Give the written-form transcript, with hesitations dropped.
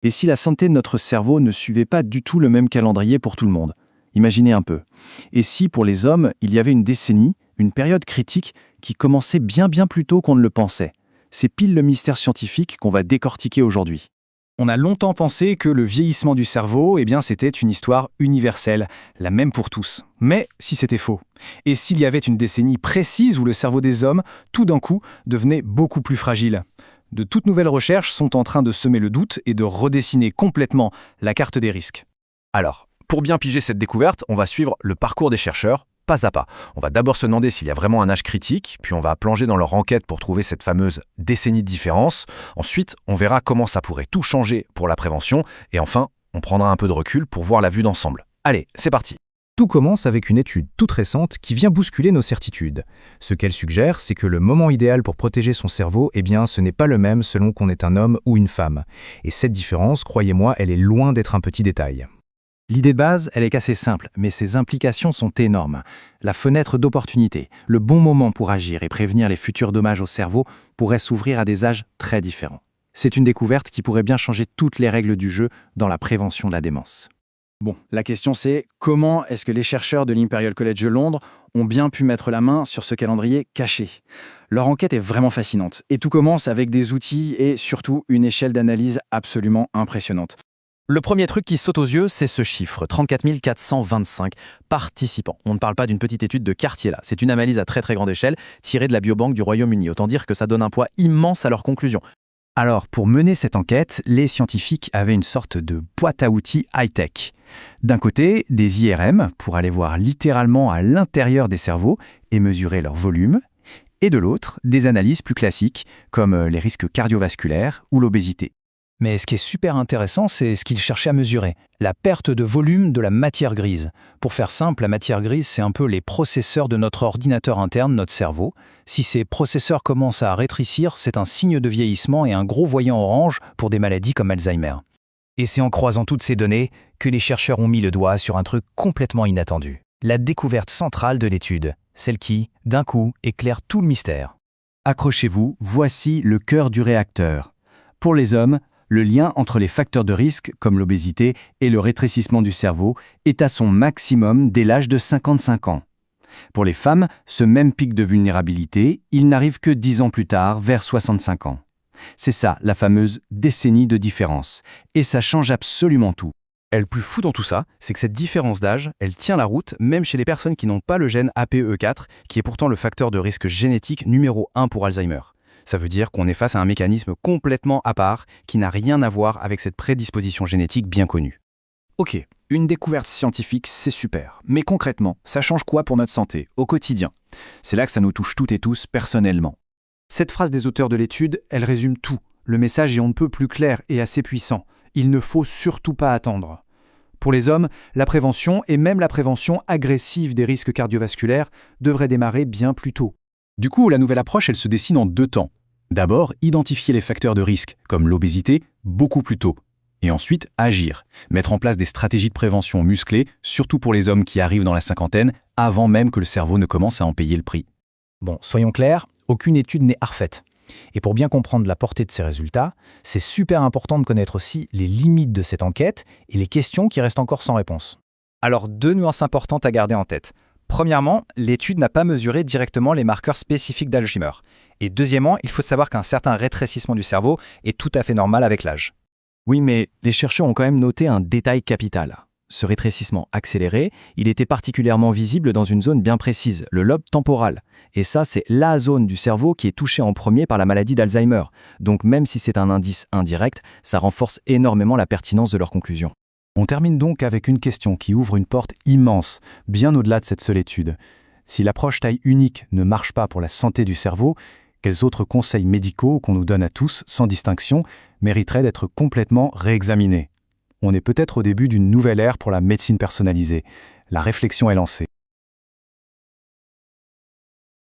Et si la santé de notre cerveau ne suivait pas du tout le même calendrier pour tout le monde? Imaginez un peu. Et si, pour les hommes, il y avait une décennie, une période critique qui commençait bien plus tôt qu'on ne le pensait? C'est pile le mystère scientifique qu'on va décortiquer aujourd'hui. On a longtemps pensé que le vieillissement du cerveau, c'était une histoire universelle, la même pour tous. Mais si c'était faux? Et s'il y avait une décennie précise où le cerveau des hommes, tout d'un coup, devenait beaucoup plus fragile? De toutes nouvelles recherches sont en train de semer le doute et de redessiner complètement la carte des risques. Alors, pour bien piger cette découverte, on va suivre le parcours des chercheurs, pas à pas. On va d'abord se demander s'il y a vraiment un âge critique, puis on va plonger dans leur enquête pour trouver cette fameuse décennie de différence. Ensuite, on verra comment ça pourrait tout changer pour la prévention. Et enfin, on prendra un peu de recul pour voir la vue d'ensemble. Allez, c'est parti. Tout commence avec une étude toute récente qui vient bousculer nos certitudes. Ce qu'elle suggère, c'est que le moment idéal pour protéger son cerveau, ce n'est pas le même selon qu'on est un homme ou une femme. Et cette différence, croyez-moi, elle est loin d'être un petit détail. L'idée de base, elle est assez simple, mais ses implications sont énormes. La fenêtre d'opportunité, le bon moment pour agir et prévenir les futurs dommages au cerveau pourrait s'ouvrir à des âges très différents. C'est une découverte qui pourrait bien changer toutes les règles du jeu dans la prévention de la démence. Bon, la question c'est comment est-ce que les chercheurs de l'Imperial College de Londres ont bien pu mettre la main sur ce calendrier caché? Leur enquête est vraiment fascinante et tout commence avec des outils et surtout une échelle d'analyse absolument impressionnante. Le premier truc qui saute aux yeux, c'est ce chiffre, 34 425 participants. On ne parle pas d'une petite étude de quartier là, c'est une analyse à très grande échelle tirée de la biobanque du Royaume-Uni. Autant dire que ça donne un poids immense à leur conclusion. Alors, pour mener cette enquête, les scientifiques avaient une sorte de boîte à outils high-tech. D'un côté, des IRM, pour aller voir littéralement à l'intérieur des cerveaux et mesurer leur volume, et de l'autre, des analyses plus classiques, comme les risques cardiovasculaires ou l'obésité. Mais ce qui est super intéressant, c'est ce qu'ils cherchaient à mesurer, la perte de volume de la matière grise. Pour faire simple, la matière grise, c'est un peu les processeurs de notre ordinateur interne, notre cerveau. Si ces processeurs commencent à rétrécir, c'est un signe de vieillissement et un gros voyant orange pour des maladies comme Alzheimer. Et c'est en croisant toutes ces données que les chercheurs ont mis le doigt sur un truc complètement inattendu. La découverte centrale de l'étude, celle qui, d'un coup, éclaire tout le mystère. Accrochez-vous, voici le cœur du réacteur. Pour les hommes, le lien entre les facteurs de risque, comme l'obésité, et le rétrécissement du cerveau est à son maximum dès l'âge de 55 ans. Pour les femmes, ce même pic de vulnérabilité, il n'arrive que 10 ans plus tard, vers 65 ans. C'est ça, la fameuse décennie de différence. Et ça change absolument tout. Et le plus fou dans tout ça, c'est que cette différence d'âge, elle tient la route même chez les personnes qui n'ont pas le gène APE4, qui est pourtant le facteur de risque génétique numéro 1 pour Alzheimer. Ça veut dire qu'on est face à un mécanisme complètement à part qui n'a rien à voir avec cette prédisposition génétique bien connue. Ok, une découverte scientifique, c'est super. Mais concrètement, ça change quoi pour notre santé, au quotidien? C'est là que ça nous touche toutes et tous personnellement. Cette phrase des auteurs de l'étude, elle résume tout. Le message est on ne peut plus clair et assez puissant. Il ne faut surtout pas attendre. Pour les hommes, la prévention, et même la prévention agressive des risques cardiovasculaires, devrait démarrer bien plus tôt. Du coup, la nouvelle approche, elle se dessine en 2 temps. D'abord, identifier les facteurs de risque, comme l'obésité, beaucoup plus tôt. Et ensuite, agir, mettre en place des stratégies de prévention musclées, surtout pour les hommes qui arrivent dans la cinquantaine, avant même que le cerveau ne commence à en payer le prix. Bon, soyons clairs, aucune étude n'est parfaite. Et pour bien comprendre la portée de ces résultats, c'est super important de connaître aussi les limites de cette enquête et les questions qui restent encore sans réponse. Alors, 2 nuances importantes à garder en tête. Premièrement, l'étude n'a pas mesuré directement les marqueurs spécifiques d'Alzheimer. Et deuxièmement, il faut savoir qu'un certain rétrécissement du cerveau est tout à fait normal avec l'âge. Oui, mais les chercheurs ont quand même noté un détail capital. Ce rétrécissement accéléré, il était particulièrement visible dans une zone bien précise, le lobe temporal. Et ça, c'est la zone du cerveau qui est touchée en premier par la maladie d'Alzheimer. Donc même si c'est un indice indirect, ça renforce énormément la pertinence de leur conclusion. On termine donc avec une question qui ouvre une porte immense, bien au-delà de cette seule étude. Si l'approche taille unique ne marche pas pour la santé du cerveau, quels autres conseils médicaux qu'on nous donne à tous, sans distinction, mériteraient d'être complètement réexaminés? On est peut-être au début d'une nouvelle ère pour la médecine personnalisée. La réflexion est lancée.